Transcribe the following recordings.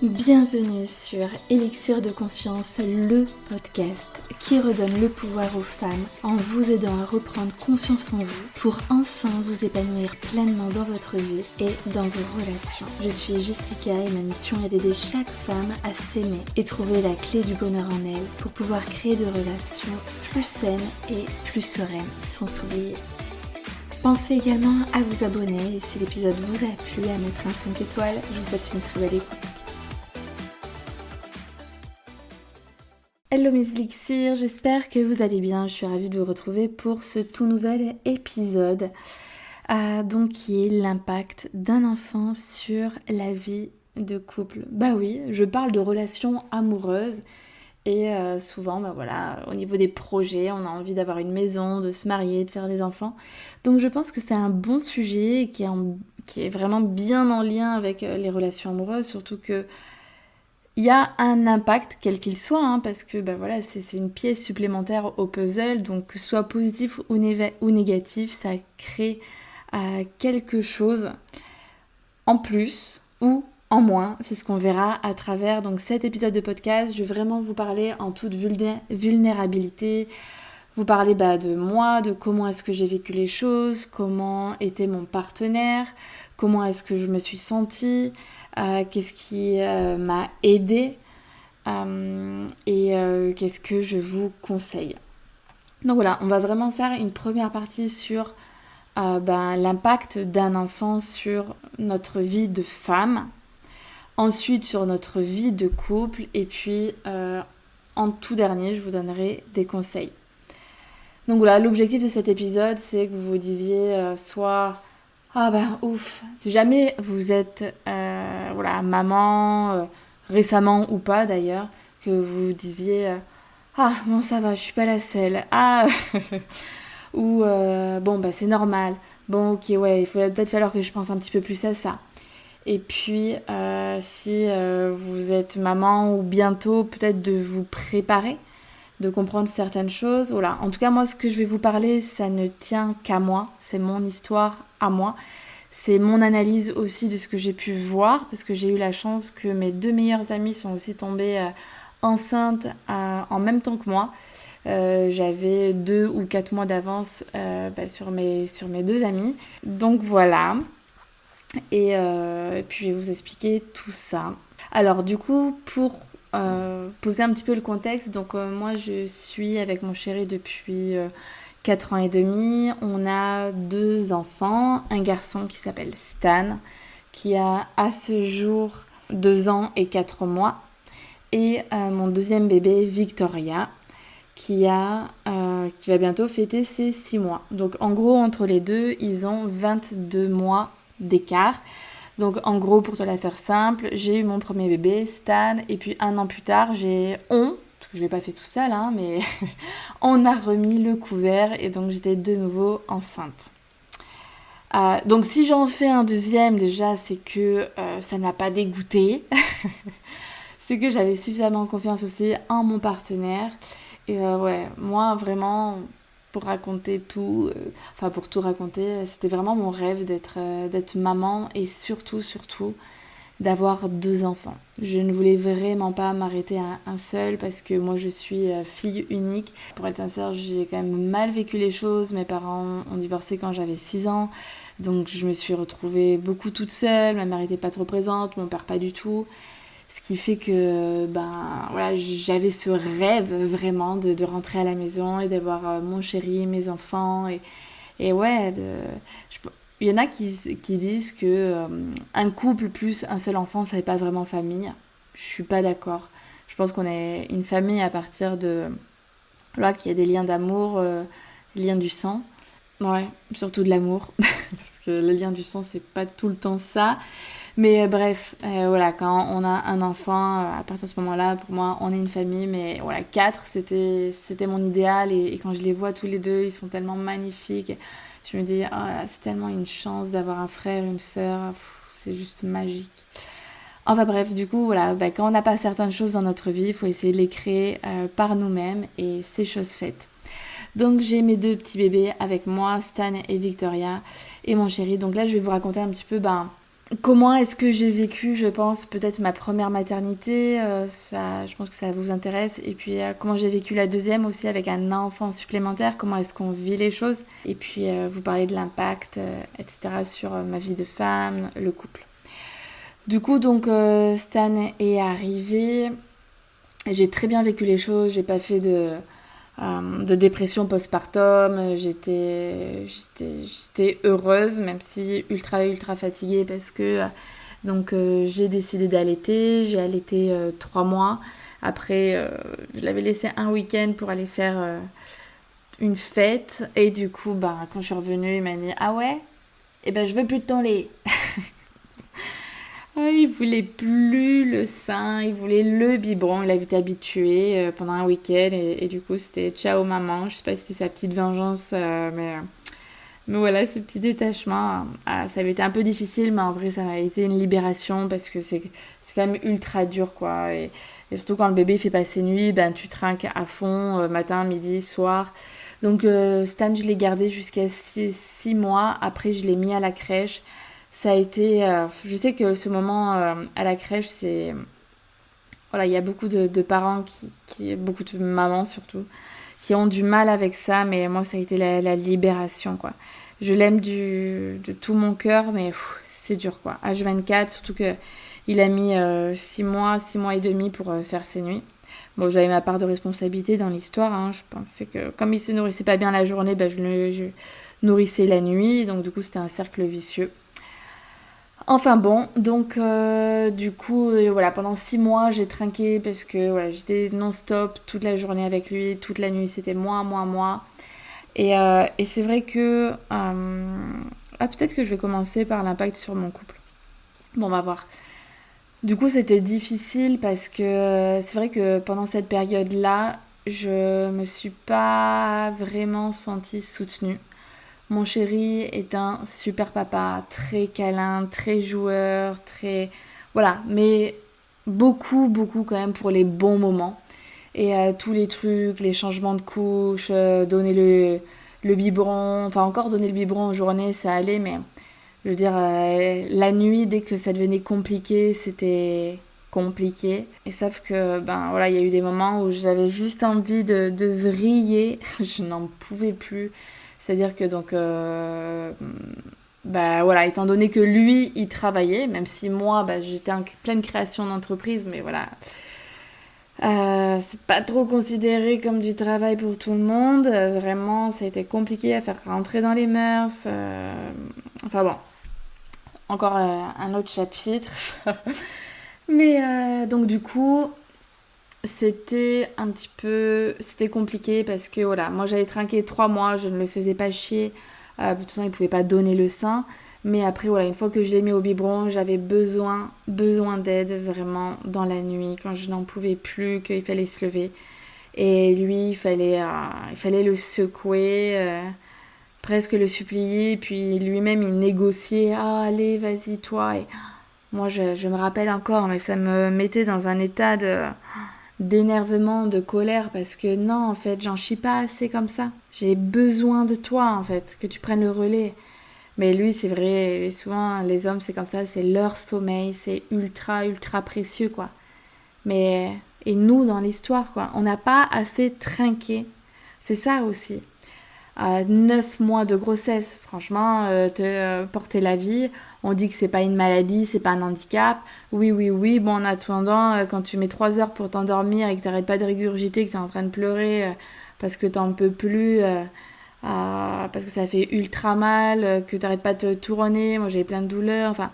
Bienvenue sur Élixir de Confiance, le podcast qui redonne le pouvoir aux femmes en vous aidant à reprendre confiance en vous pour enfin vous épanouir pleinement dans votre vie et dans vos relations. Je suis Jessica et ma mission est d'aider chaque femme à s'aimer et trouver la clé du bonheur en elle pour pouvoir créer des relations plus saines et plus sereines sans s'oublier. Pensez également à vous abonner et si l'épisode vous a plu, à mettre un 5 étoiles. Je vous souhaite une très belle écoute. Hello mes élixirs, j'espère que vous allez bien. Je suis ravie de vous retrouver pour ce tout nouvel épisode donc qui est l'impact d'un enfant sur la vie de couple. Bah oui, je parle de relations amoureuses et souvent au niveau des projets, on a envie d'avoir une maison, de se marier, de faire des enfants. Donc je pense que c'est un bon sujet qui est vraiment bien en lien avec les relations amoureuses, surtout que il y a un impact, quel qu'il soit, parce que c'est une pièce supplémentaire au puzzle, donc que ce soit positif ou négatif, ça crée quelque chose en plus ou en moins. C'est ce qu'on verra à travers donc, cet épisode de podcast. Je vais vraiment vous parler en toute vulnérabilité, vous parler de moi, de comment est-ce que j'ai vécu les choses, comment était mon partenaire, comment est-ce que je me suis sentie, qu'est-ce qui m'a aidée et qu'est-ce que je vous conseille. Donc voilà, on va vraiment faire une première partie sur l'impact d'un enfant sur notre vie de femme, ensuite sur notre vie de couple et puis en tout dernier, je vous donnerai des conseils. Donc voilà, l'objectif de cet épisode, c'est que vous vous disiez soit si jamais vous êtes maman, récemment ou pas d'ailleurs, que vous vous disiez ça va, je suis pas la seule, ou c'est normal, bon ok ouais, il faut peut-être falloir que je pense un petit peu plus à ça. Et puis si vous êtes maman ou bientôt, peut-être de vous préparer, de comprendre certaines choses. Voilà. En tout cas, moi, ce que je vais vous parler, ça ne tient qu'à moi. C'est mon histoire à moi. C'est mon analyse aussi de ce que j'ai pu voir, parce que j'ai eu la chance que mes deux meilleures amies sont aussi tombées enceintes en même temps que moi. J'avais 2 ou 4 mois d'avance sur mes deux amies. Donc voilà. Et puis, je vais vous expliquer tout ça. Alors, du coup, pour poser un petit peu le contexte, donc moi je suis avec mon chéri depuis 4 ans et demi, on a 2 enfants, un garçon qui s'appelle Stan, qui a à ce jour 2 ans et 4 mois, et mon deuxième bébé Victoria, qui va bientôt fêter ses 6 mois. Donc en gros entre les deux, ils ont 22 mois d'écart. Donc en gros, pour te la faire simple, j'ai eu mon premier bébé, Stan, et puis 1 an plus tard, parce que je ne l'ai pas fait tout seul, mais on a remis le couvert et donc j'étais de nouveau enceinte. Donc si j'en fais un deuxième, déjà, c'est que ça ne m'a pas dégoûtée. C'est que j'avais suffisamment confiance aussi en mon partenaire. Et moi vraiment... pour raconter tout, pour tout raconter, c'était vraiment mon rêve d'être maman et surtout d'avoir 2 enfants. Je ne voulais vraiment pas m'arrêter à un seul parce que moi je suis fille unique. Pour être sincère, j'ai quand même mal vécu les choses. Mes parents ont divorcé quand j'avais 6 ans, donc je me suis retrouvée beaucoup toute seule. Ma mère n'était pas trop présente, mon père pas du tout. Ce qui fait que j'avais ce rêve vraiment de rentrer à la maison et d'avoir mon chéri, mes enfants. Il y en a qui disent que un couple plus un seul enfant, ça n'est pas vraiment famille. Je suis pas d'accord. Je pense qu'on est une famille à partir de... qu'il y a des liens d'amour, liens du sang. Ouais, surtout de l'amour. Parce que le lien du sang, c'est pas tout le temps ça. Mais bref, quand on a un enfant, à partir de ce moment-là, pour moi, on est une famille. Mais 4, c'était mon idéal. Et quand je les vois tous les deux, ils sont tellement magnifiques. Je me dis, c'est tellement une chance d'avoir un frère, une sœur. C'est juste magique. Enfin bref, du coup, quand on n'a pas certaines choses dans notre vie, il faut essayer de les créer par nous-mêmes. Et c'est chose faite. Donc j'ai mes 2 petits bébés avec moi, Stan et Victoria, et mon chéri. Donc là, je vais vous raconter un petit peu... Comment est-ce que j'ai vécu, je pense, peut-être ma première maternité, ça, je pense que ça vous intéresse. Et puis comment j'ai vécu la deuxième aussi avec un enfant supplémentaire, comment est-ce qu'on vit les choses. Et puis vous parlez de l'impact, etc. sur ma vie de femme, le couple. Du coup, donc Stan est arrivé. J'ai très bien vécu les choses, j'ai pas fait de dépression postpartum, j'étais heureuse, même si ultra ultra fatiguée parce que j'ai décidé d'allaiter, j'ai allaité 3 mois. Après, je l'avais laissé un week-end pour aller faire une fête et du coup, bah, quand je suis revenue, il m'a dit ah ouais, eh ben je veux plus de ton lait. Ah, il voulait plus le sein, il voulait le biberon. Il avait été habitué pendant un week-end et du coup c'était ciao maman. Je sais pas si c'était sa petite vengeance, mais voilà, ce petit détachement, ça avait été un peu difficile, mais en vrai ça a été une libération parce que c'est quand même ultra dur quoi. Et surtout quand le bébé fait pas ses nuits, ben tu trinques à fond matin, midi, soir. Donc Stan je l'ai gardé jusqu'à 6 mois. Après je l'ai mis à la crèche. Ça a été. Je sais que ce moment à la crèche, c'est. Voilà, il y a beaucoup de parents beaucoup de mamans surtout, qui ont du mal avec ça, mais moi, ça a été la libération, quoi. Je l'aime de tout mon cœur, mais c'est dur, quoi. H24, surtout que il a mis 6 mois et demi pour faire ses nuits. Bon, j'avais ma part de responsabilité dans l'histoire, hein. Je pensais que comme il se nourrissait pas bien la journée, ben, je nourrissais la nuit, donc du coup, c'était un cercle vicieux. Enfin bon, donc du coup, voilà, pendant 6 mois, j'ai trinqué parce que voilà, j'étais non-stop toute la journée avec lui, toute la nuit, c'était moi, moi, moi. Et c'est vrai que... peut-être que je vais commencer par l'impact sur mon couple. Bon, on va voir. Du coup, c'était difficile parce que c'est vrai que pendant cette période-là, je me suis pas vraiment sentie soutenue. Mon chéri est un super papa, très câlin, très joueur, très... Voilà, mais beaucoup, beaucoup quand même pour les bons moments. Et tous les trucs, les changements de couche, donner le biberon, enfin encore donner le biberon en journée, ça allait, mais je veux dire, la nuit, dès que ça devenait compliqué, c'était compliqué. Et sauf que, ben voilà, il y a eu des moments où j'avais juste envie de vriller, je n'en pouvais plus. C'est-à-dire que donc, bah voilà, étant donné que lui, il travaillait, même si moi, bah, j'étais en pleine création d'entreprise, mais voilà, c'est pas trop considéré comme du travail pour tout le monde. Vraiment, ça a été compliqué à faire rentrer dans les mœurs. Enfin bon, encore un autre chapitre. Mais donc du coup, c'était compliqué parce que voilà, moi j'avais trinqué 3 mois, je ne le faisais pas chier. De toute façon, il pouvait pas donner le sein. Mais après, voilà, une fois que je l'ai mis au biberon, j'avais besoin d'aide vraiment dans la nuit, quand je n'en pouvais plus, qu'il fallait se lever. Et lui, il fallait le secouer, presque le supplier. Puis lui-même, il négociait. Ah, allez, vas-y, toi. Et moi, je me rappelle encore, mais ça me mettait dans un état d'énervement, de colère, parce que non, en fait, j'en chie pas assez comme ça. J'ai besoin de toi, en fait, que tu prennes le relais. Mais lui, c'est vrai, souvent, les hommes, c'est comme ça, c'est leur sommeil, c'est ultra, ultra précieux, quoi. Mais, et nous, dans l'histoire, quoi, on n'a pas assez trinqué. C'est ça aussi. 9 mois de grossesse, franchement, porter la vie, on dit que c'est pas une maladie, c'est pas un handicap. Oui, oui, oui, bon, en attendant, quand tu mets 3 heures pour t'endormir et que t'arrêtes pas de régurgiter, que t'es en train de pleurer parce que t'en peux plus, parce que ça fait ultra mal, que t'arrêtes pas de te tourner, moi j'avais plein de douleurs, enfin,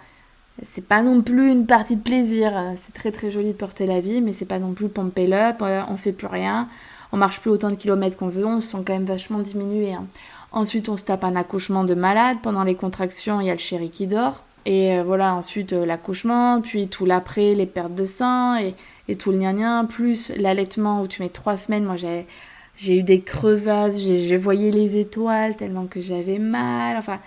c'est pas non plus une partie de plaisir. C'est très très joli de porter la vie, mais c'est pas non plus pump it up, on fait plus rien, on marche plus autant de kilomètres qu'on veut, on se sent quand même vachement diminué, hein. Ensuite, on se tape un accouchement de malade. Pendant les contractions, il y a le chéri qui dort. Et voilà, ensuite l'accouchement, puis tout l'après, les pertes de sang et tout le gna plus l'allaitement où tu mets 3 semaines. Moi, j'ai eu des crevasses, j'ai voyé les étoiles tellement que j'avais mal. Enfin,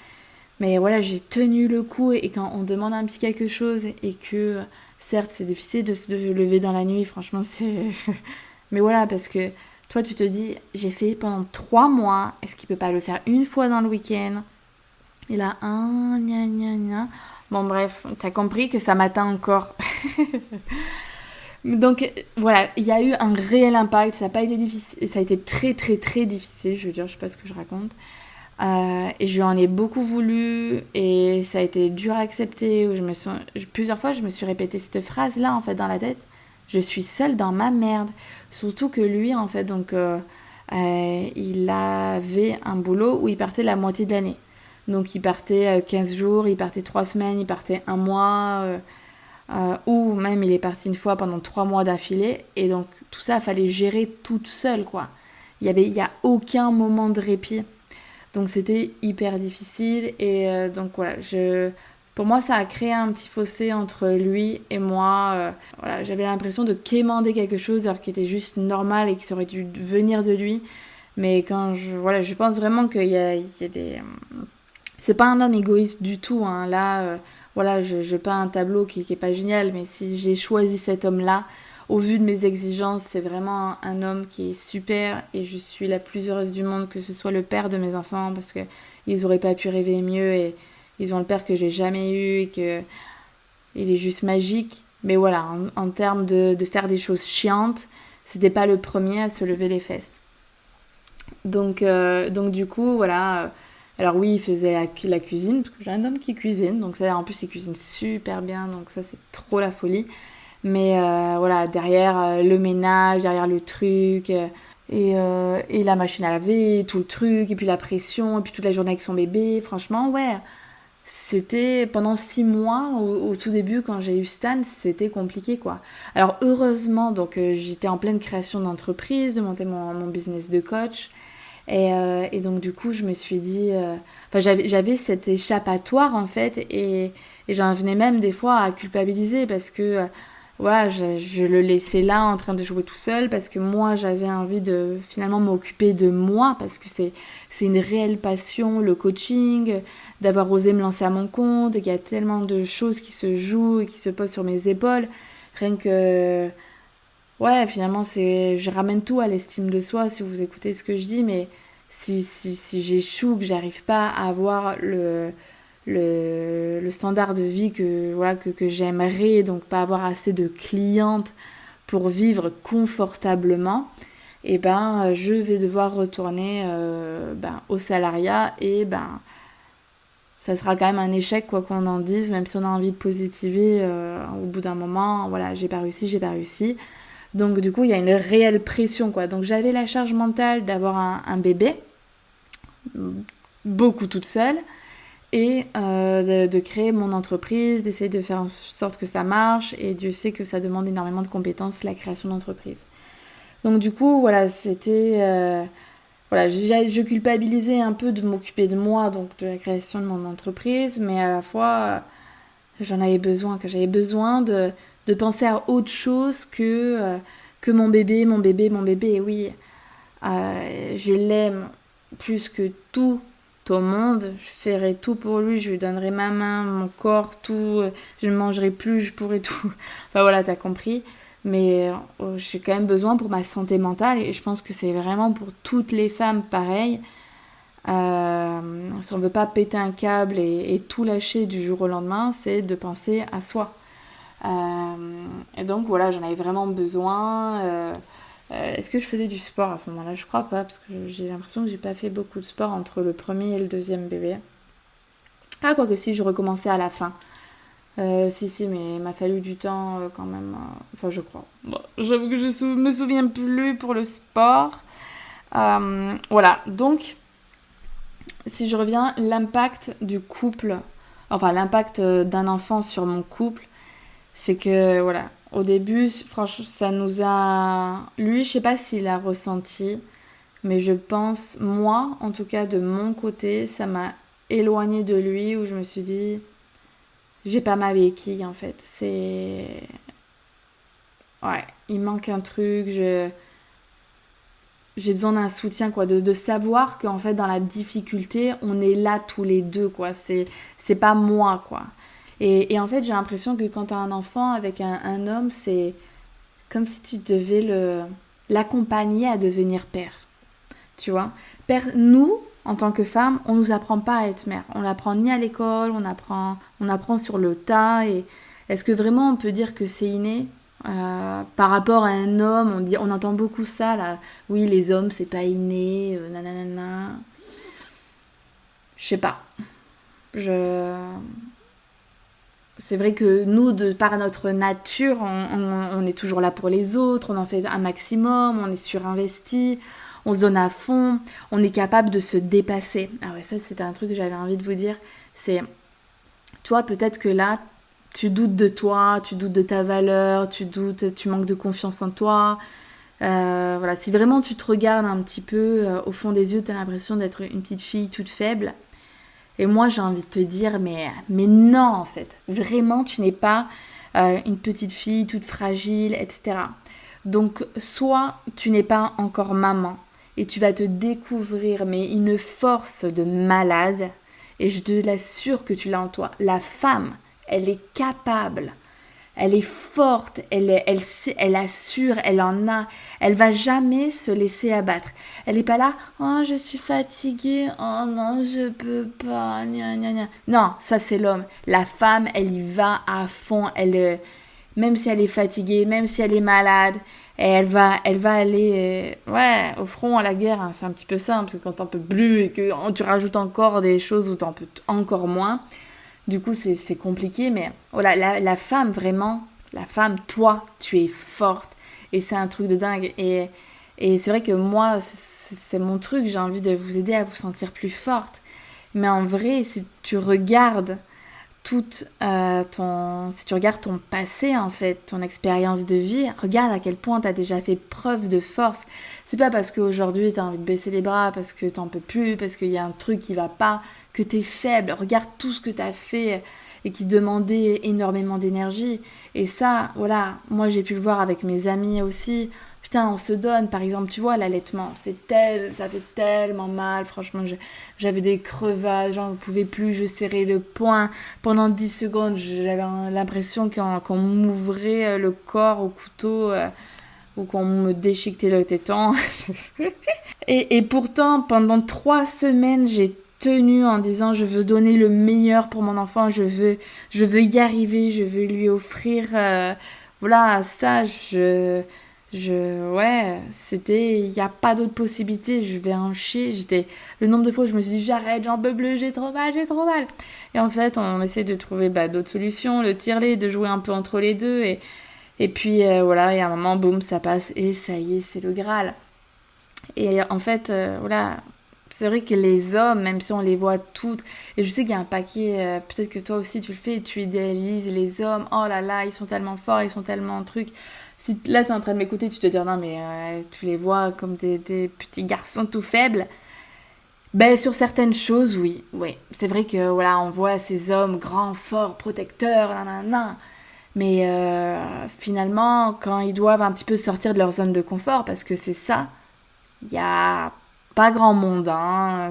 mais voilà, j'ai tenu le coup. Et quand on demande un petit quelque chose et que, certes, c'est difficile de se lever dans la nuit, franchement, c'est. Mais voilà, parce que toi, tu te dis, j'ai fait pendant 3 mois, est-ce qu'il peut pas le faire une fois dans le week-end? Et là, gna gna gna. Bon bref, t'as compris que ça m'atteint encore. Donc voilà, il y a eu un réel impact, ça n'a pas été difficile, ça a été très très très difficile, je veux dire, je sais pas ce que je raconte. Et je lui en ai beaucoup voulu et ça a été dur à accepter. Plusieurs fois, je me suis répété cette phrase-là en fait dans la tête. Je suis seule dans ma merde. Surtout que lui, en fait, il avait un boulot où il partait la moitié de l'année. Donc il partait 15 jours, il partait 3 semaines, il partait un mois, ou même il est parti une fois pendant 3 mois d'affilée. Et donc tout ça, il fallait gérer toute seule, quoi. Il y a aucun moment de répit. Donc c'était hyper difficile et donc voilà, pour moi ça a créé un petit fossé entre lui et moi. Voilà, j'avais l'impression de quémander quelque chose alors qui était juste normal et qui aurait dû venir de lui. Mais voilà, je pense vraiment qu'il y a des... C'est pas un homme égoïste du tout, hein. Là, voilà, je peins un tableau qui est pas génial, mais si j'ai choisi cet homme-là, au vu de mes exigences, c'est vraiment un homme qui est super et je suis la plus heureuse du monde que ce soit le père de mes enfants parce que ils auraient pas pu rêver mieux et ils ont le père que j'ai jamais eu et que il est juste magique. Mais voilà, en termes de faire des choses chiantes, c'était pas le premier à se lever les fesses. Donc du coup, voilà. Alors oui, il faisait la cuisine, parce que j'ai un homme qui cuisine, donc ça, en plus il cuisine super bien, donc ça c'est trop la folie. Mais voilà, derrière le ménage, derrière le truc, et la machine à laver, tout le truc, et puis la pression, et puis toute la journée avec son bébé, franchement, ouais. C'était pendant 6 mois, au tout début, quand j'ai eu Stan, c'était compliqué, quoi. Alors heureusement, donc j'étais en pleine création d'entreprise, de monter mon business de coach, et donc du coup, je me suis dit... Enfin, j'avais cet échappatoire, en fait, et j'en venais même des fois à culpabiliser parce que voilà, je le laissais là en train de jouer tout seul parce que moi j'avais envie de finalement m'occuper de moi parce que c'est une réelle passion, le coaching, d'avoir osé me lancer à mon compte et qu'il y a tellement de choses qui se jouent et qui se posent sur mes épaules. Rien que ouais, finalement je ramène tout à l'estime de soi si vous écoutez ce que je dis, mais si j'échoue, que j'arrive pas à avoir le standard de vie que j'aimerais, donc pas avoir assez de clientes pour vivre confortablement, et ben je vais devoir retourner au salariat et ben ça sera quand même un échec quoi qu'on en dise, même si on a envie de positiver au bout d'un moment, voilà, j'ai pas réussi. Donc du coup, il y a une réelle pression quoi. Donc j'avais la charge mentale d'avoir un bébé, beaucoup toute seule, et de créer mon entreprise, d'essayer de faire en sorte que ça marche, et Dieu sait que ça demande énormément de compétences, la création d'entreprise. Donc du coup, voilà, voilà, je culpabilisais un peu de m'occuper de moi, donc de la création de mon entreprise, mais à la fois, j'avais besoin de penser à autre chose que mon bébé, mon bébé, mon bébé, et oui, je l'aime plus que tout au monde, je ferai tout pour lui, je lui donnerai ma main, mon corps, tout, je ne mangerai plus, je pourrai tout. Enfin voilà, t'as compris. Mais j'ai quand même besoin pour ma santé mentale et je pense que c'est vraiment pour toutes les femmes pareil. Si on veut pas péter un câble et tout lâcher du jour au lendemain, c'est de penser à soi. Et donc voilà, j'en avais vraiment besoin. Est-ce que je faisais du sport à ce moment-là? Je crois pas, parce que j'ai l'impression que j'ai pas fait beaucoup de sport entre le premier et le deuxième bébé. Ah, quoique si, je recommençais à la fin. Si, mais il m'a fallu du temps quand même. Enfin, je crois. Bon, j'avoue que me souviens plus pour le sport. Voilà, donc, si je reviens, l'impact du couple, enfin, l'impact d'un enfant sur mon couple, c'est que, voilà, au début, franchement, ça nous a... Lui, je sais pas s'il a ressenti, mais je pense, moi, en tout cas, de mon côté, ça m'a éloignée de lui, où je me suis dit, j'ai pas ma béquille, en fait. Ouais, il manque un truc, j'ai besoin d'un soutien, quoi, de savoir qu'en fait, dans la difficulté, on est là tous les deux, quoi. C'est pas moi, quoi. Et en fait, j'ai l'impression que quand t'as un enfant avec un homme, c'est comme si tu devais l'accompagner à devenir père. Tu vois, nous, en tant que femme, on nous apprend pas à être mère. On l'apprend ni à l'école, on apprend sur le tas. Et est-ce que vraiment on peut dire que c'est inné? Par rapport à un homme, on entend beaucoup ça là. Oui, les hommes, c'est pas inné, nanana. Je sais pas. Je... C'est vrai que nous, de par notre nature, on est toujours là pour les autres, on en fait un maximum, on est surinvesti, on se donne à fond, on est capable de se dépasser. Ah ouais, ça c'était un truc que j'avais envie de vous dire. C'est, toi, peut-être que là, tu doutes de toi, tu doutes de ta valeur, tu doutes, tu manques de confiance en toi. Voilà, si vraiment tu te regardes un petit peu au fond des yeux, tu as l'impression d'être une petite fille toute faible. Et moi, j'ai envie de te dire, mais non, en fait. Vraiment, tu n'es pas une petite fille toute fragile, etc. Donc, soit tu n'es pas encore maman et tu vas te découvrir, mais une force de malade. Et je te l'assure que tu l'as en toi. La femme, elle est capable. Elle est forte, elle assure, elle en a. Elle va jamais se laisser abattre. Elle n'est pas là, oh je suis fatiguée, oh non je peux pas, gna gna gna. Non, ça c'est l'homme. La femme, elle y va à fond. Même si elle est fatiguée, même si elle est malade, elle va aller ouais, au front à la guerre. Hein. C'est un petit peu ça, hein, parce que quand t'en peux plus et que tu rajoutes encore des choses où t'en peux encore moins. Du coup, c'est compliqué, mais voilà, la femme, vraiment, la femme, toi, tu es forte. Et c'est un truc de dingue. Et c'est vrai que moi, c'est mon truc, j'ai envie de vous aider à vous sentir plus forte. Mais en vrai, si tu regardes si tu regardes ton passé, en fait, ton expérience de vie, regarde à quel point tu as déjà fait preuve de force. C'est pas parce qu'aujourd'hui tu as envie de baisser les bras, parce que t'en peux plus, parce qu'il y a un truc qui va pas, que t'es faible. Regarde tout ce que t'as fait et qui demandait énormément d'énergie. Et ça, voilà, moi j'ai pu le voir avec mes amis aussi. Putain, on se donne, par exemple, tu vois, l'allaitement, ça fait tellement mal, franchement, j'avais des crevasses, j'en pouvais plus, je serrais le poing. Pendant 10 secondes, j'avais l'impression qu'on m'ouvrait le corps au couteau ou qu'on me déchiquetait le téton. Et pourtant, pendant 3 semaines, j'ai tenu en disant je veux donner le meilleur pour mon enfant, je veux y arriver, je veux lui offrir voilà ça ouais, c'était, il n'y a pas d'autre possibilité, je vais en chier. Le nombre de fois où je me suis dit j'arrête, j'en peux plus, j'ai trop mal. Et en fait, on essaie de trouver d'autres solutions, le tirer, de jouer un peu entre les deux. Et puis voilà, et à un moment, boum, ça passe et ça y est, c'est le Graal. Et en fait, voilà, c'est vrai que les hommes, même si on les voit toutes, et je sais qu'il y a un paquet, peut-être que toi aussi tu le fais, tu idéalises les hommes, oh là là, ils sont tellement forts, ils sont tellement trucs. Si là t'es en train de m'écouter, tu te dis non mais tu les vois comme des petits garçons tout faibles. Ben sur certaines choses, oui. C'est vrai que voilà, on voit ces hommes grands, forts, protecteurs, nanana. Mais finalement, quand ils doivent un petit peu sortir de leur zone de confort, parce que c'est ça, il y a pas grand monde, hein.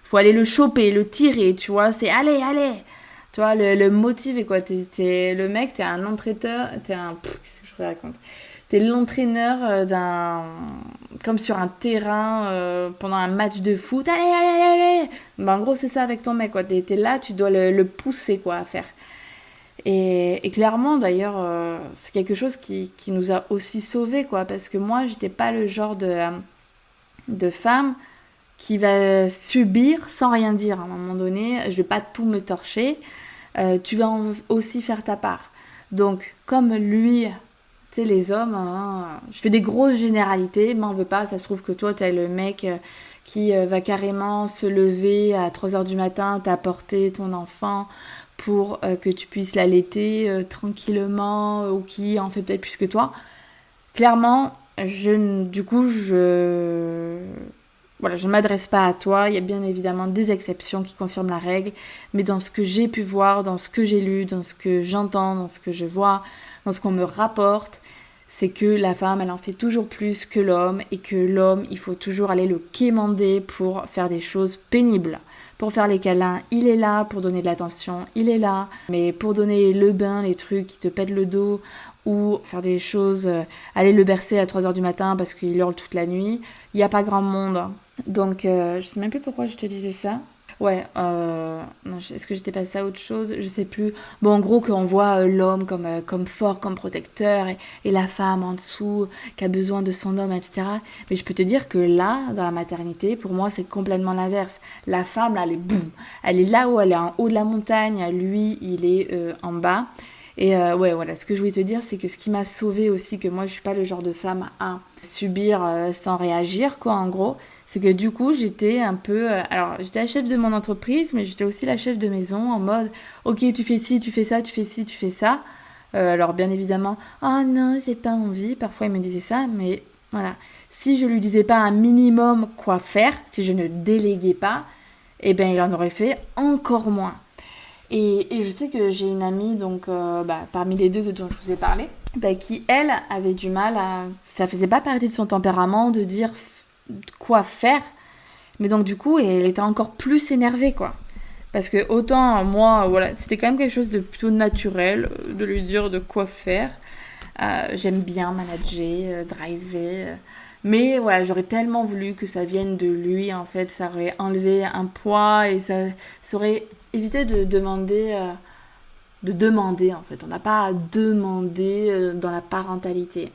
Faut aller le choper, le tirer, tu vois. C'est allez. Tu vois, le motiver, quoi. Le mec, t'es un entraîneur, qu'est-ce que je raconte? T'es l'entraîneur comme sur un terrain pendant un match de foot. Allez. Ben, en gros, c'est ça avec ton mec, quoi. T'es là, tu dois le pousser, quoi, à faire. Et clairement, d'ailleurs, c'est quelque chose qui nous a aussi sauvés, quoi. Parce que moi, j'étais pas le genre de femme qui va subir sans rien dire. À un moment donné, je vais pas tout me torcher. Tu vas aussi faire ta part. Donc, comme lui, tu sais, les hommes, hein, je fais des grosses généralités, m'en veux pas, ça se trouve que toi, tu es le mec qui va carrément se lever à 3h du matin, t'apporter ton enfant pour que tu puisses l'allaiter tranquillement, ou qui en fait peut-être plus que toi. Clairement, voilà, je ne m'adresse pas à toi. Il y a bien évidemment des exceptions qui confirment la règle. Mais dans ce que j'ai pu voir, dans ce que j'ai lu, dans ce que j'entends, dans ce que je vois, dans ce qu'on me rapporte, c'est que la femme, elle en fait toujours plus que l'homme. Et que l'homme, il faut toujours aller le quémander pour faire des choses pénibles. Pour faire les câlins, il est là. Pour donner de l'attention, il est là. Mais pour donner le bain, les trucs qui te pètent le dos, ou faire des choses, aller le bercer à 3h du matin parce qu'il hurle toute la nuit, il n'y a pas grand monde. Donc, je sais même plus pourquoi je te disais ça. Ouais, non, est-ce que j'étais passée à autre chose? Je sais plus. Bon, en gros, qu'on voit l'homme comme fort, comme protecteur, et la femme en dessous, qui a besoin de son homme, etc. Mais je peux te dire que là, dans la maternité, pour moi, c'est complètement l'inverse. La femme, là, elle est boum. Elle est là-haut, elle est en haut de la montagne, lui, il est en bas. Et ouais, voilà, ce que je voulais te dire, c'est que ce qui m'a sauvée aussi, que moi, je suis pas le genre de femme à subir sans réagir, quoi, en gros, c'est que du coup, j'étais un peu... alors, j'étais la chef de mon entreprise, mais j'étais aussi la chef de maison, en mode, ok, tu fais ci, tu fais ça, tu fais ci, tu fais ça. Alors, bien évidemment, oh non, j'ai pas envie. Parfois, il me disait ça, mais voilà. Si je lui disais pas un minimum quoi faire, si je ne déléguais pas, eh bien, il en aurait fait encore moins. Et je sais que j'ai une amie, donc parmi les deux dont je vous ai parlé, qui, elle, avait du mal à... Ça faisait pas partie de son tempérament de dire quoi faire. Mais donc, du coup, elle était encore plus énervée, quoi. Parce que autant, moi, voilà, c'était quand même quelque chose de plutôt naturel, de lui dire de quoi faire. J'aime bien manager, driver... mais voilà, j'aurais tellement voulu que ça vienne de lui, en fait, ça aurait enlevé un poids et ça aurait évité de demander, en fait. On n'a pas à demander dans la parentalité.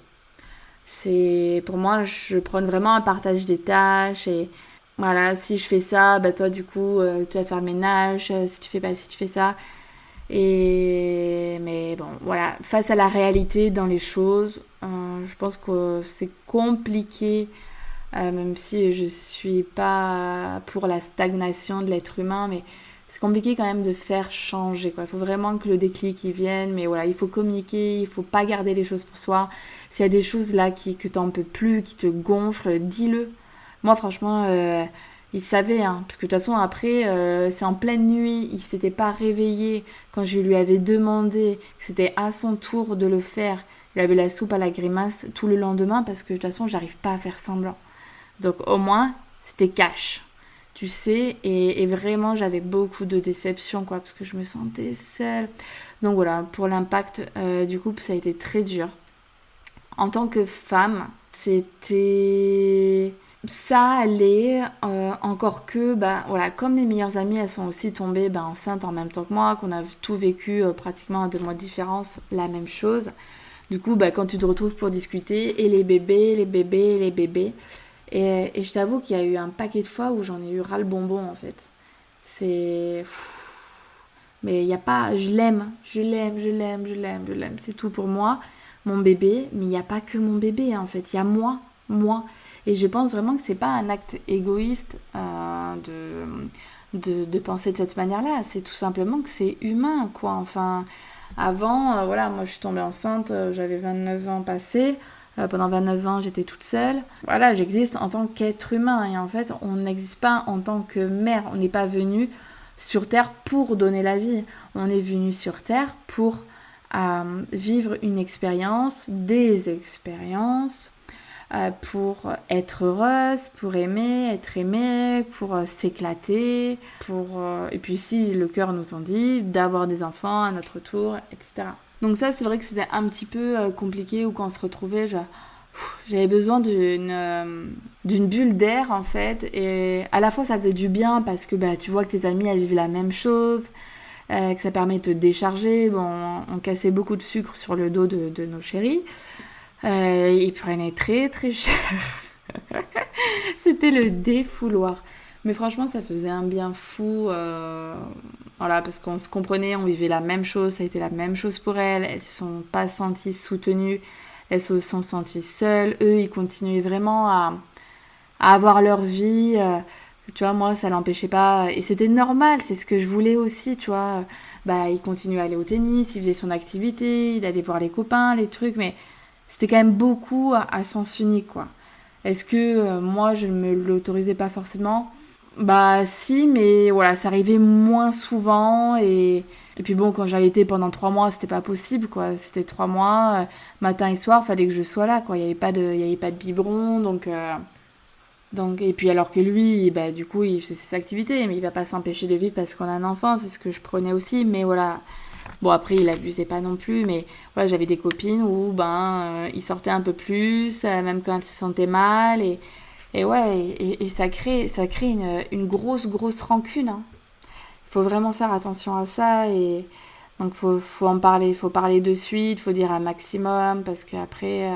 C'est, pour moi, je prône vraiment un partage des tâches et voilà, si je fais ça, toi, du coup, tu vas faire le ménage, si tu fais pas, si tu fais ça. Mais bon, voilà, face à la réalité dans les choses, je pense que c'est compliqué, même si je suis pas pour la stagnation de l'être humain, mais c'est compliqué quand même de faire changer, quoi. Il faut vraiment que le déclic y vienne, mais voilà, il faut communiquer, il faut pas garder les choses pour soi. S'il y a des choses là que t'en peux plus, qui te gonflent, dis-le. Moi, franchement, il savait, hein, parce que de toute façon, après, c'est en pleine nuit, il s'était pas réveillé quand je lui avais demandé que c'était à son tour de le faire. Il avait la soupe à la grimace tout le lendemain, parce que de toute façon, j'arrive pas à faire semblant. Donc, au moins, c'était cash, tu sais, et vraiment, j'avais beaucoup de déception, quoi, parce que je me sentais seule. Donc voilà, pour l'impact du couple, ça a été très dur. En tant que femme, c'était... Ça allait, encore que, voilà, comme mes meilleures amies, elles sont aussi tombées enceintes en même temps que moi, qu'on a tout vécu pratiquement à 2 mois de différence, la même chose. Du coup, quand tu te retrouves pour discuter, et les bébés, les bébés, les bébés. Et je t'avoue qu'il y a eu un paquet de fois où j'en ai eu ras le bonbon, en fait. C'est... Mais il n'y a pas... Je l'aime, je l'aime, je l'aime, je l'aime, je l'aime. C'est tout pour moi, mon bébé. Mais il n'y a pas que mon bébé, en fait. Il y a moi. Et je pense vraiment que c'est pas un acte égoïste de penser de cette manière-là. C'est tout simplement que c'est humain, quoi. Enfin, avant, voilà, moi je suis tombée enceinte, j'avais 29 ans passés. Pendant 29 ans, j'étais toute seule. Voilà, j'existe en tant qu'être humain. Et en fait, on n'existe pas en tant que mère. On n'est pas venu sur Terre pour donner la vie. On est venu sur Terre pour vivre une expérience, des expériences, pour être heureuse, pour aimer, être aimée, pour s'éclater, et puis si le cœur nous en dit, d'avoir des enfants à notre tour, etc. Donc ça, c'est vrai que c'était un petit peu compliqué, où quand on se retrouvait, j'avais besoin d'une bulle d'air, en fait, et à la fois ça faisait du bien, parce que tu vois que tes amies, elles vivent la même chose, que ça permet de te décharger. Bon, on cassait beaucoup de sucre sur le dos de nos chéris. Il prenait très très cher. C'était le défouloir. Mais franchement, ça faisait un bien fou. Voilà, parce qu'on se comprenait, on vivait la même chose, ça a été la même chose pour elles. Elles se sont pas senties soutenues, elles se sont senties seules. Eux, ils continuaient vraiment à avoir leur vie. Tu vois, moi, ça l'empêchait pas. Et c'était normal, c'est ce que je voulais aussi, tu vois. Il continuait à aller au tennis, il faisait son activité, il allait voir les copains, les trucs, mais c'était quand même beaucoup à sens unique, quoi. Est-ce que moi, je ne me l'autorisais pas forcément ? Si, mais voilà, ça arrivait moins souvent. Et puis bon, quand j'allaitais pendant 3 mois, c'était pas possible, quoi. C'était 3 mois, matin et soir, fallait que je sois là, quoi. Il y avait pas de biberon, donc Donc, et puis alors que lui, bah, du coup, il fait ses activités, mais il va pas s'empêcher de vivre parce qu'on a un enfant, c'est ce que je prenais aussi. Mais voilà, bon après, il abusait pas non plus, mais voilà, j'avais des copines où il sortait un peu plus, même quand il se sentait mal, et ouais, et ça crée une grosse rancune, hein. Il faut vraiment faire attention à ça, et donc faut en parler, faut parler de suite, faut dire un maximum, parce qu'après,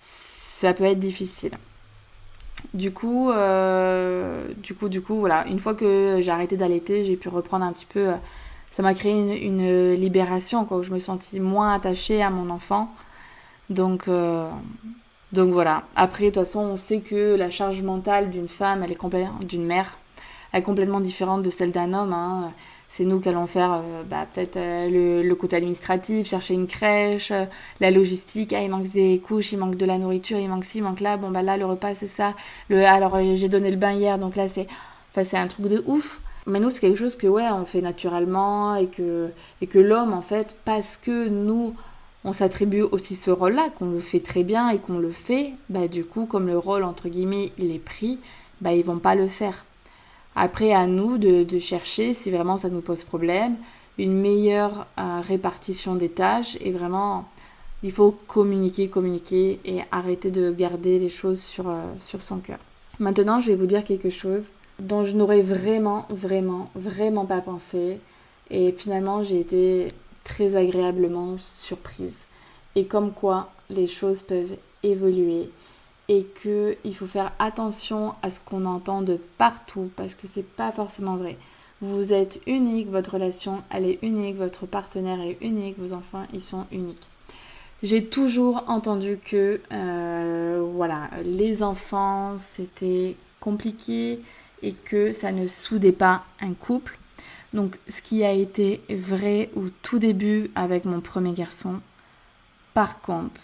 ça peut être difficile. Du coup, voilà, une fois que j'ai arrêté d'allaiter, j'ai pu reprendre un petit peu. Ça m'a créé une libération, quoi, où je me sentis moins attachée à mon enfant. Donc, euh, donc voilà. Après, de toute façon, on sait que la charge mentale d'une femme, d'une mère, elle est complètement différente de celle d'un homme, hein. C'est nous qui allons faire peut-être le côté administratif, chercher une crèche, la logistique. Ah, il manque des couches, il manque de la nourriture, il manque ci, il manque là. Bon, bah là, le repas, c'est ça. Alors, j'ai donné le bain hier, donc là, c'est un truc de ouf. Mais nous, c'est quelque chose que, ouais, on fait naturellement et que l'homme, en fait, parce que nous, on s'attribue aussi ce rôle-là, qu'on le fait très bien et qu'on le fait, bah, du coup, comme le rôle, entre guillemets, il est pris, bah, ils vont pas le faire. Après, à nous de chercher, si vraiment ça nous pose problème, une meilleure répartition des tâches. Et vraiment, il faut communiquer et arrêter de garder les choses sur son cœur. Maintenant, je vais vous dire quelque chose dont je n'aurais vraiment pas pensé. Et finalement, j'ai été très agréablement surprise. Et comme quoi, les choses peuvent évoluer et qu'il faut faire attention à ce qu'on entend de partout parce que c'est pas forcément vrai. Vous êtes unique, votre relation elle est unique, votre partenaire est unique, vos enfants ils sont uniques. J'ai toujours entendu que voilà, les enfants c'était compliqué et que ça ne soudait pas un couple. Donc ce qui a été vrai au tout début avec mon premier garçon. Par contre,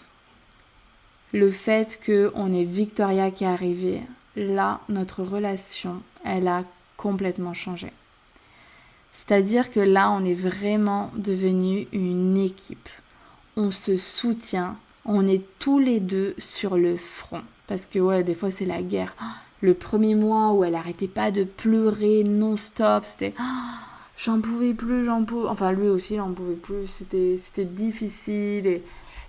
le fait qu'on ait Victoria qui est arrivée, là, notre relation, elle a complètement changé. C'est-à-dire que là, on est vraiment devenu une équipe. On se soutient, on est tous les deux sur le front. Parce que ouais, des fois, c'est la guerre. Le premier mois où elle arrêtait pas de pleurer non-stop, c'était j'en pouvais plus, Enfin, lui aussi, il n'en pouvait plus. C'était difficile.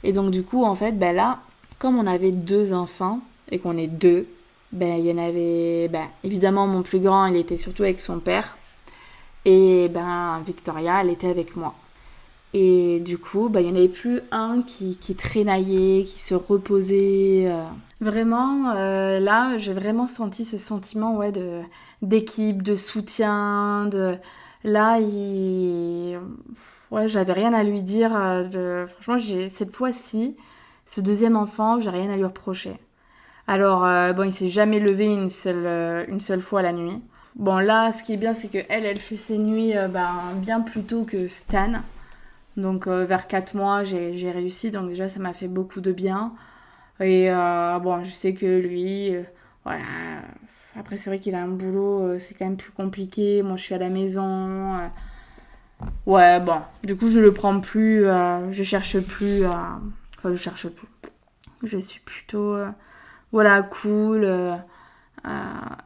Et donc, du coup, en fait, ben là, comme on avait 2 enfants et qu'on est 2, ben il y en avait, ben évidemment mon plus grand, il était surtout avec son père et ben Victoria, elle était avec moi. Et du coup, ben il y en avait plus un qui traînaillait, qui se reposait. Vraiment, là, j'ai vraiment senti ce sentiment, ouais, d'équipe, de soutien, là, ouais, j'avais rien à lui dire. Franchement, cette fois-ci, ce deuxième enfant, j'ai rien à lui reprocher. Alors, bon, il s'est jamais levé une seule fois la nuit. Bon, là, ce qui est bien, c'est que elle fait ses nuits bien plus tôt que Stan. Donc, vers 4 mois, j'ai réussi. Donc, déjà, ça m'a fait beaucoup de bien. Et bon, je sais que lui, voilà. Après, c'est vrai qu'il a un boulot, c'est quand même plus compliqué. Moi, je suis à la maison. Ouais, bon. Du coup, je le prends plus. Je cherche plus à. Enfin, je cherche plus. Je suis plutôt. Voilà, cool.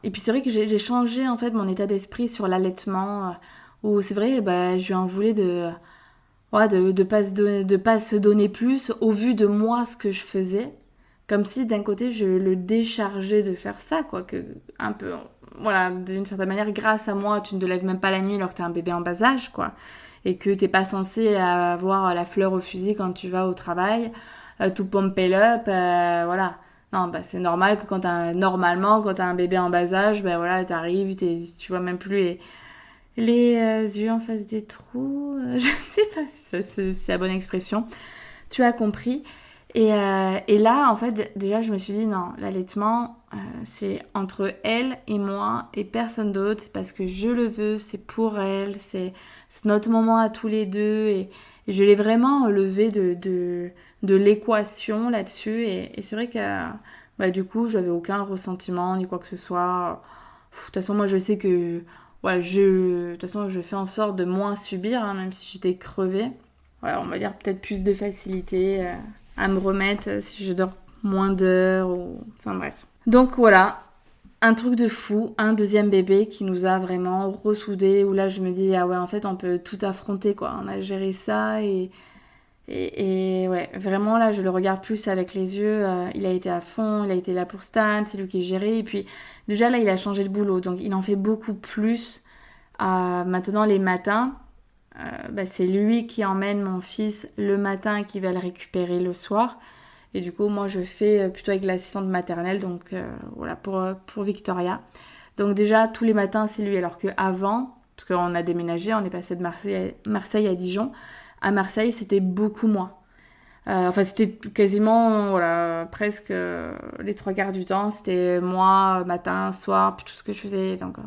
Et puis, c'est vrai que j'ai changé, en fait, mon état d'esprit sur l'allaitement. Où c'est vrai, bah, je lui en voulais ouais, de pas se donner plus au vu de moi ce que je faisais. Comme si d'un côté je le déchargeais de faire ça, quoi. Que, un peu, voilà, d'une certaine manière, grâce à moi, tu ne te lèves même pas la nuit alors que t'as un bébé en bas âge, quoi. Et que t'es pas censé avoir la fleur au fusil quand tu vas au travail, tout pompé up, voilà. Non, bah c'est normal que normalement, quand t'as un bébé en bas âge, bah voilà, t'arrives, tu vois même plus les yeux en face des trous. Je sais pas si c'est la bonne expression. Tu as compris. Et là, en fait, déjà, je me suis dit, non, l'allaitement, c'est entre elle et moi et personne d'autre. C'est parce que je le veux, c'est pour elle, c'est notre moment à tous les deux. Et je l'ai vraiment levé de l'équation là-dessus. Et c'est vrai que, du coup, j'avais aucun ressentiment ni quoi que ce soit. De toute façon, moi, je sais que, ouais, de toute façon, je fais en sorte de moins subir, hein, même si j'étais crevée. Ouais, on va dire peut-être plus de facilité à me remettre si je dors moins d'heures ou enfin bref. Donc voilà, un truc de fou, un deuxième bébé qui nous a vraiment ressoudés, où là je me dis, ah ouais, en fait on peut tout affronter quoi, on a géré ça et ouais, vraiment là je le regarde plus avec les yeux, il a été à fond, il a été là pour Stan, c'est lui qui gérait, et puis déjà là il a changé de boulot, donc il en fait beaucoup plus. Maintenant les matins, c'est lui qui emmène mon fils le matin et qui va le récupérer le soir. Et du coup, moi, je fais plutôt avec l'assistante maternelle, donc voilà, pour Victoria. Donc déjà, tous les matins, c'est lui. Alors qu'avant, parce qu'on a déménagé, on est passé de Marseille à Dijon. À Marseille, c'était beaucoup moins. Enfin, c'était quasiment, voilà, presque les trois quarts du temps. C'était moi, matin, soir, puis tout ce que je faisais. Donc,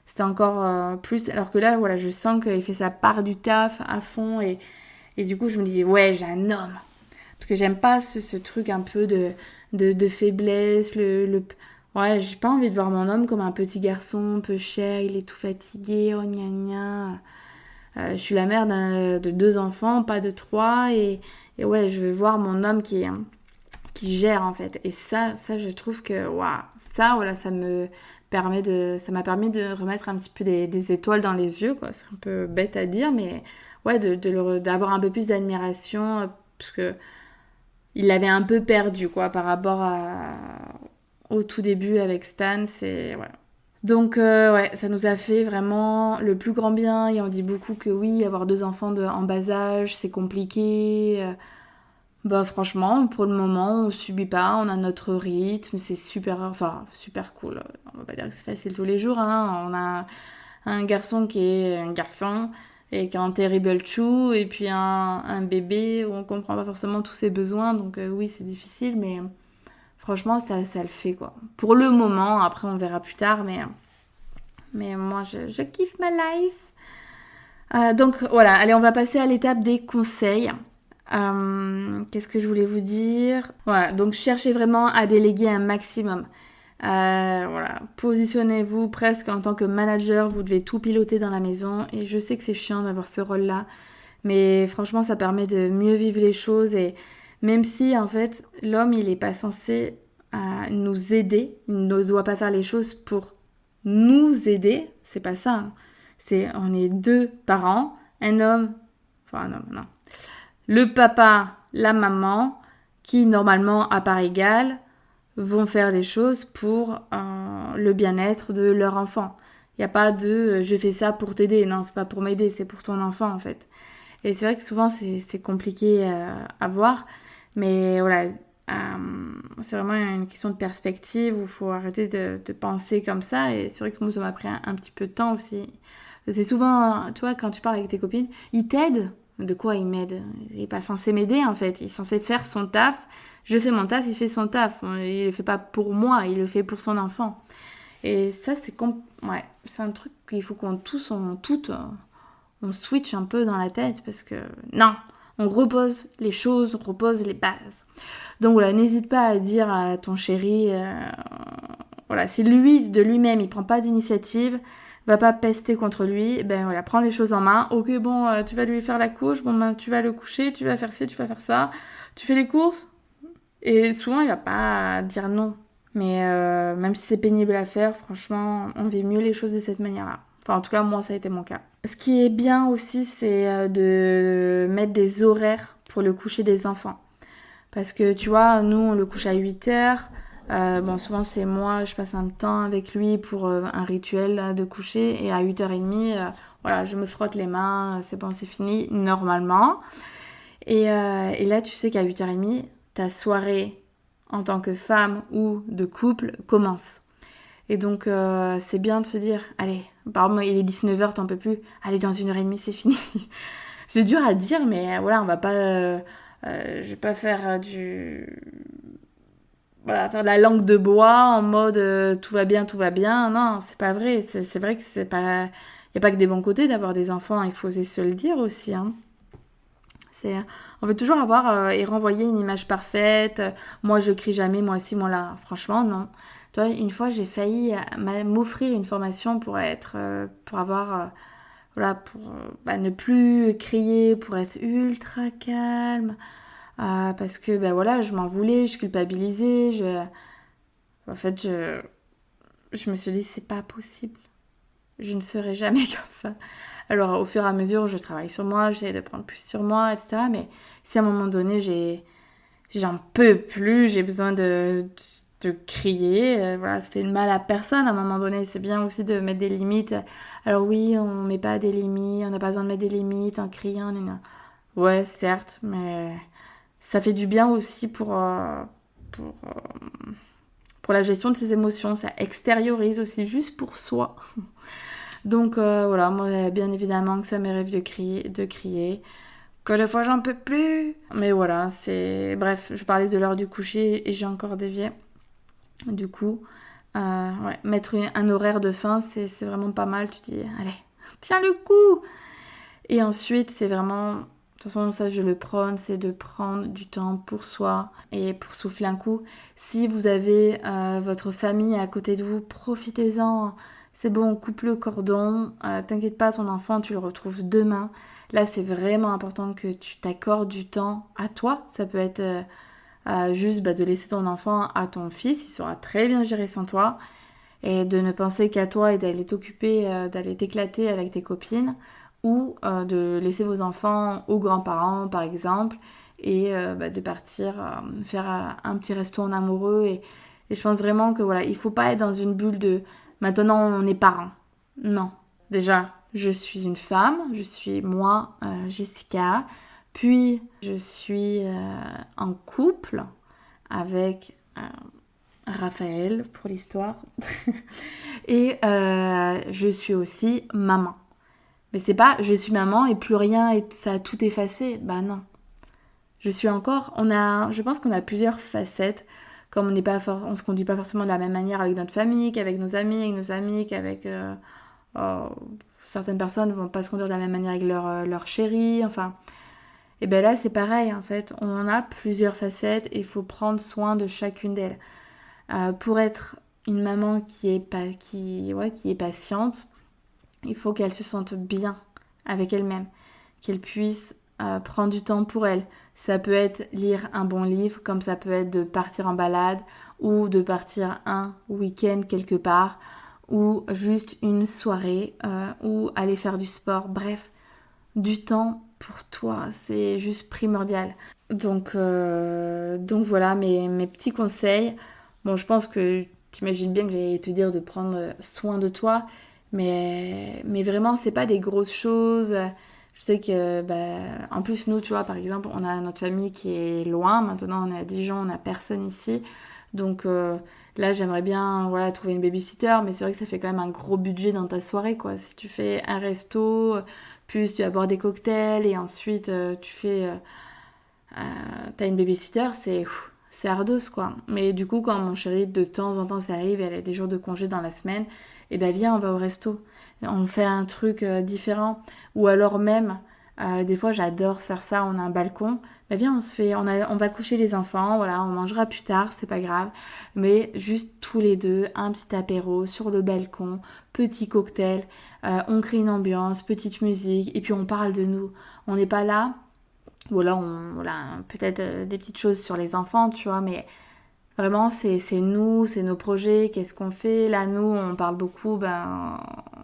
c'était encore plus. Alors que là, voilà, je sens qu'il fait sa part du taf à fond. Et du coup, je me dis, ouais, j'ai un homme. Parce que j'aime pas ce truc un peu de faiblesse. Ouais, j'ai pas envie de voir mon homme comme un petit garçon, un peu cher, il est tout fatigué, oh gna gna. Je suis la mère de 2 enfants, pas de 3. Et ouais, je veux voir mon homme qui gère en fait. Et ça je trouve que, waouh, ça, voilà, ça m'a permis de remettre un petit peu des étoiles dans les yeux, quoi. C'est un peu bête à dire, mais ouais, d'avoir un peu plus d'admiration, parce que il l'avait un peu perdu quoi par rapport au tout début avec Stan, c'est ouais. Donc ouais, ça nous a fait vraiment le plus grand bien et on dit beaucoup que oui, avoir 2 enfants en bas âge, c'est compliqué. Bah franchement, pour le moment, on subit pas, on a notre rythme, c'est super cool. On va pas dire que c'est facile tous les jours, hein. On a un garçon qui est un garçon et qui a un terrible chou et puis un bébé où on comprend pas forcément tous ses besoins, donc oui, c'est difficile, mais franchement, ça le fait quoi. Pour le moment, après on verra plus tard, mais moi je kiffe ma life. Donc voilà, allez, on va passer à l'étape des conseils. Qu'est-ce que je voulais vous dire? Voilà, donc cherchez vraiment à déléguer un maximum. Voilà, positionnez-vous presque en tant que manager, vous devez tout piloter dans la maison et je sais que c'est chiant d'avoir ce rôle-là, mais franchement ça permet de mieux vivre les choses et même si en fait l'homme il n'est pas censé nous aider, il ne doit pas faire les choses pour nous aider, c'est pas ça, hein. On est 2 parents, un homme, non, le papa, la maman, qui normalement à part égale vont faire des choses pour le bien-être de leur enfant. Il n'y a pas de je fais ça pour t'aider, non, c'est pas pour m'aider, c'est pour ton enfant en fait. Et c'est vrai que souvent c'est compliqué à voir, mais voilà, c'est vraiment une question de perspective où il faut arrêter de penser comme ça. Et c'est vrai que moi ça m'a pris un petit peu de temps aussi. C'est souvent, tu vois, quand tu parles avec tes copines, ils t'aident. De quoi ils m'aident? Il n'est pas censé m'aider en fait, il est censé faire son taf. Je fais mon taf, il fait son taf. Il le fait pas pour moi, il le fait pour son enfant. Et ça, ouais, c'est un truc qu'il faut qu'on tous, on switch un peu dans la tête parce que non, on repose les choses, on repose les bases. Donc voilà, n'hésite pas à dire à ton chéri, voilà, c'est lui de lui-même, il prend pas d'initiative, va pas pester contre lui, ben voilà, prends les choses en main. Ok, bon, tu vas lui faire la couche, bon ben tu vas le coucher, tu vas faire ci, tu vas faire ça, tu fais les courses. Et souvent il va pas dire non. Mais même si c'est pénible à faire, franchement, on vit mieux les choses de cette manière-là. Enfin, en tout cas, moi, ça a été mon cas. Ce qui est bien aussi, c'est de mettre des horaires pour le coucher des enfants. Parce que, tu vois, nous, on le couche à 8h. Bon, souvent, c'est moi, je passe un temps avec lui pour un rituel là, de coucher. Et à 8h30, voilà, je me frotte les mains, c'est bon, c'est fini, normalement. Et là, tu sais qu'à 8h30, ta soirée en tant que femme ou de couple commence. Et donc, c'est bien de se dire, allez, par exemple, il est 19h, t'en peux plus, allez, dans 1h30, c'est fini. C'est dur à dire, mais voilà, on va pas... je vais pas faire voilà, faire de la langue de bois en mode tout va bien, tout va bien. Non, c'est pas vrai. C'est vrai que c'est pas... Il n'y a pas que des bons côtés d'avoir des enfants, il faut oser se le dire aussi, hein. On veut toujours avoir et renvoyer une image parfaite. Moi, je crie jamais, moi aussi, moi là. Franchement, non. Toi, une fois, j'ai failli m'offrir une formation pour avoir, voilà, pour ne plus crier, pour être ultra calme. Parce que, ben voilà, je m'en voulais, je culpabilisais, en fait, je me suis dit, c'est pas possible. Je ne serai jamais comme ça. Alors, au fur et à mesure, je travaille sur moi, j'essaie de prendre plus sur moi, etc. Mais si à un moment donné, j'en peux plus, j'ai besoin de crier, voilà, ça fait mal à personne. À un moment donné, c'est bien aussi de mettre des limites. Alors oui, on met pas des limites, on n'a pas besoin de mettre des limites en criant. Ouais, certes, mais ça fait du bien aussi pour, pour la gestion de ses émotions. Ça extériorise aussi juste pour soi. Donc voilà, moi bien évidemment que ça m'arrive de crier, que des fois j'en peux plus. Mais voilà, c'est... Bref, je parlais de l'heure du coucher et j'ai encore dévié. Du coup, ouais, mettre un horaire de fin, c'est vraiment pas mal. Tu dis, allez, tiens le coup. Et ensuite, c'est vraiment... De toute façon, ça je le prône, c'est de prendre du temps pour soi et pour souffler un coup. Si vous avez votre famille à côté de vous, profitez-en. C'est bon, coupe le cordon. T'inquiète pas, ton enfant, tu le retrouves demain. Là, c'est vraiment important que tu t'accordes du temps à toi. Ça peut être juste de laisser ton enfant à ton fils. Il saura très bien gérer sans toi. Et de ne penser qu'à toi et d'aller t'occuper, d'aller t'éclater avec tes copines, ou de laisser vos enfants aux grands-parents par exemple, et de partir faire un petit resto en amoureux. Et je pense vraiment que voilà, il faut pas être dans une bulle de maintenant on est parents. Non, déjà je suis une femme, je suis moi, Jessica, puis je suis en couple avec Raphaël pour l'histoire. Et je suis aussi maman. Mais c'est pas je suis maman et plus rien et ça a tout effacé. Bah non. Je suis encore. Je pense qu'on a plusieurs facettes. Comme on se conduit pas forcément de la même manière avec notre famille, qu'avec nos amis, qu'avec oh, certaines personnes vont pas se conduire de la même manière avec leur chéri. Enfin, et ben là c'est pareil en fait. On a plusieurs facettes et il faut prendre soin de chacune d'elles. Pour être une maman qui est patiente, il faut qu'elle se sente bien avec elle-même, qu'elle puisse prendre du temps pour elle. Ça peut être lire un bon livre, comme ça peut être de partir en balade, ou de partir un week-end quelque part, ou juste une soirée, ou aller faire du sport. Bref, du temps pour toi, c'est juste primordial. Donc voilà mes petits conseils. Bon, je pense que tu imagines bien que j'allais te dire de prendre soin de toi, mais vraiment, c'est pas des grosses choses. Je sais que, en plus, nous, tu vois, par exemple, on a notre famille qui est loin. Maintenant, on est à Dijon, on n'a personne ici. Donc là, j'aimerais bien voilà, trouver une babysitter, mais c'est vrai que ça fait quand même un gros budget dans ta soirée, quoi. Si tu fais un resto, plus tu vas boire des cocktails, et ensuite t'as une babysitter, c'est ardos quoi. Mais du coup, quand mon chéri de temps en temps ça arrive, elle a des jours de congé dans la semaine, et ben viens, on va au resto. On fait un truc différent. Ou alors même, des fois j'adore faire ça, on a un balcon. Ben viens, on va coucher les enfants, voilà, on mangera plus tard, c'est pas grave. Mais juste tous les deux, un petit apéro sur le balcon, petit cocktail, on crée une ambiance, petite musique, et puis on parle de nous. On n'est pas là ou alors, peut-être des petites choses sur les enfants, tu vois, mais vraiment, c'est nous, c'est nos projets, qu'est-ce qu'on fait. Là, nous, on parle beaucoup,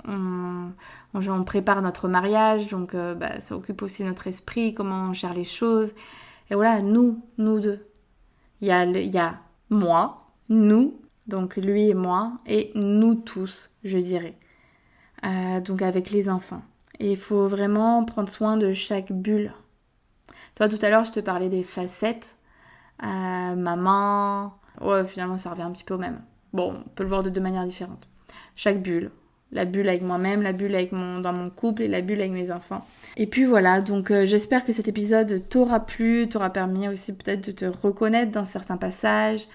on prépare notre mariage, donc ça occupe aussi notre esprit, comment on gère les choses. Et voilà, nous deux. Il y a moi, nous, donc lui et moi, et nous tous, je dirais. Donc avec les enfants. Et il faut vraiment prendre soin de chaque bulle. Toi, tout à l'heure, je te parlais des facettes. Maman. Ouais, finalement, ça revient un petit peu au même. Bon, on peut le voir de deux manières différentes. Chaque bulle. La bulle avec moi-même, la bulle dans mon couple et la bulle avec mes enfants. Et puis voilà, donc j'espère que cet épisode t'aura plu, t'aura permis aussi peut-être de te reconnaître dans certains passages,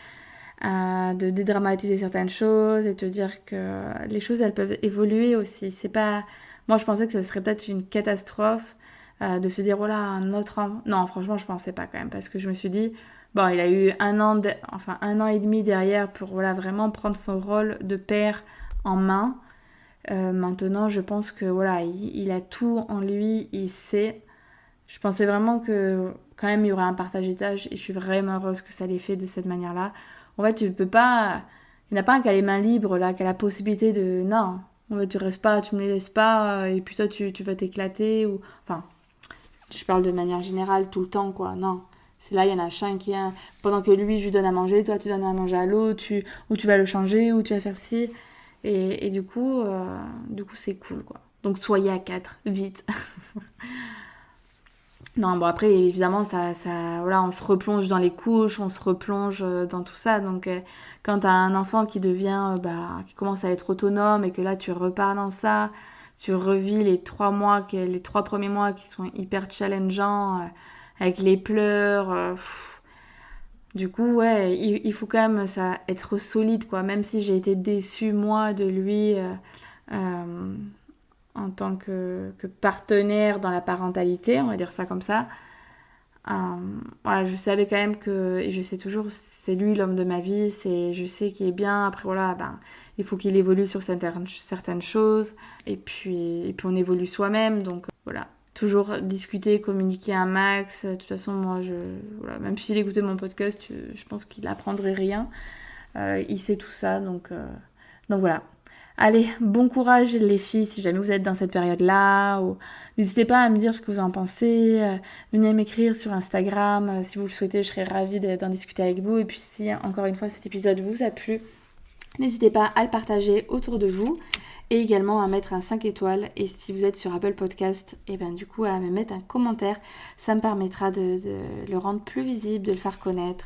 de dédramatiser certaines choses et te dire que les choses, elles peuvent évoluer aussi. C'est pas... Moi, je pensais que ça serait peut-être une catastrophe de se dire, voilà, un autre enfant. Non, franchement, je pensais pas quand même, parce que je me suis dit, bon, il a eu un an et demi derrière pour voilà, vraiment prendre son rôle de père en main. Maintenant, je pense que voilà, il a tout en lui, il sait. Je pensais vraiment que quand même il y aurait un partage des tâches et je suis vraiment heureuse que ça l'ait fait de cette manière-là. En fait, tu peux pas Il n'y en a pas un qui a les mains libres, là, qui a la possibilité de... Non, tu restes pas, tu me les laisses pas, et puis toi, tu vas t'éclater, ou... Enfin, je parle de manière générale, tout le temps, quoi. Non. C'est là, il y en a chacun qui... Pendant que lui, je lui donne à manger, toi, tu donnes à manger à l'autre, ou tu vas le changer, ou tu vas faire ci. Et du coup, c'est cool, quoi. Donc, soyez à 4, vite. Non, bon après évidemment voilà, on se replonge dans les couches, on se replonge dans tout ça. Donc quand t'as un enfant qui devient, qui commence à être autonome et que là tu repars dans ça, tu revis les 3 premiers mois qui sont hyper challengeants avec les pleurs. Du coup ouais, il faut quand même ça être solide quoi. Même si j'ai été déçue moi de lui. Euh, En tant que partenaire dans la parentalité, on va dire ça comme ça. Euh, voilà, je savais quand même que, et je sais toujours, c'est lui l'homme de ma vie, je sais qu'il est bien. Après voilà, il faut qu'il évolue sur certaines choses, et puis on évolue soi-même, donc voilà. Toujours discuter, communiquer un max. De toute façon, moi, voilà, même s'il écoutait mon podcast, je pense qu'il apprendrait rien. Il sait tout ça, donc voilà. Allez, bon courage les filles si jamais vous êtes dans cette période-là. N'hésitez pas à me dire ce que vous en pensez. Venez m'écrire sur Instagram. Si vous le souhaitez, je serais ravie d'en discuter avec vous. Et puis si, encore une fois, cet épisode vous a plu, n'hésitez pas à le partager autour de vous. Et également à mettre un 5 étoiles. Et si vous êtes sur Apple Podcast, et du coup à me mettre un commentaire. Ça me permettra de le rendre plus visible, de le faire connaître.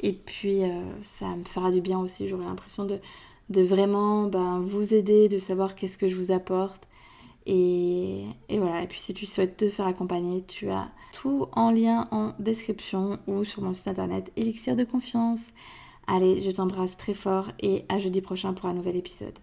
Et puis ça me fera du bien aussi. J'aurai l'impression de vraiment vous aider, de savoir qu'est-ce que je vous apporte. Et voilà. Et puis si tu souhaites te faire accompagner, tu as tout en lien en description ou sur mon site internet Elixir de Confiance. Allez, je t'embrasse très fort et à jeudi prochain pour un nouvel épisode.